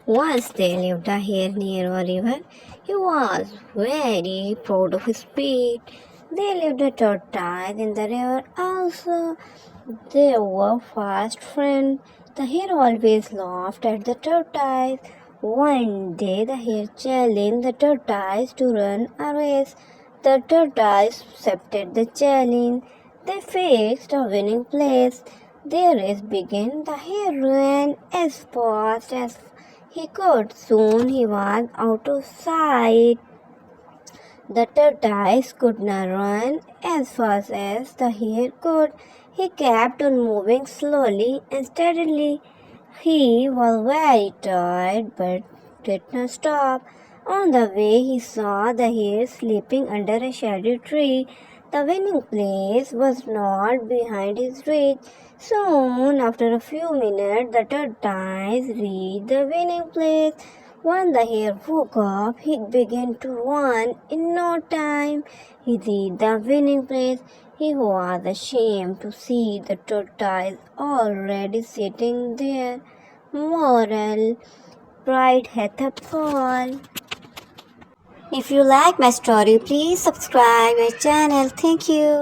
Once there lived a hare near a river. He was very proud of his speed. There lived a tortoise in the river also. They were fast friends. The hare always laughed at the tortoise. One day the hare challenged the tortoise to run a race. The tortoise accepted the challenge. They fixed a winning place. Their race began. The hare ran as fast as he could. Soon he was out of sight. The tortoise could not run as fast as the hare could. He kept on moving slowly and steadily. He was very tired but did not stop. On the way, he saw the hare sleeping under a shady tree. The winning place was not behind his reach. Soon, after a few minutes, the tortoise reached the winning place. When the hare woke up, he began to run. In no time, he reached the winning place. He was ashamed to see the tortoise already sitting there. Moral: pride hath a fall. If you like my story, please subscribe my channel. Thank you.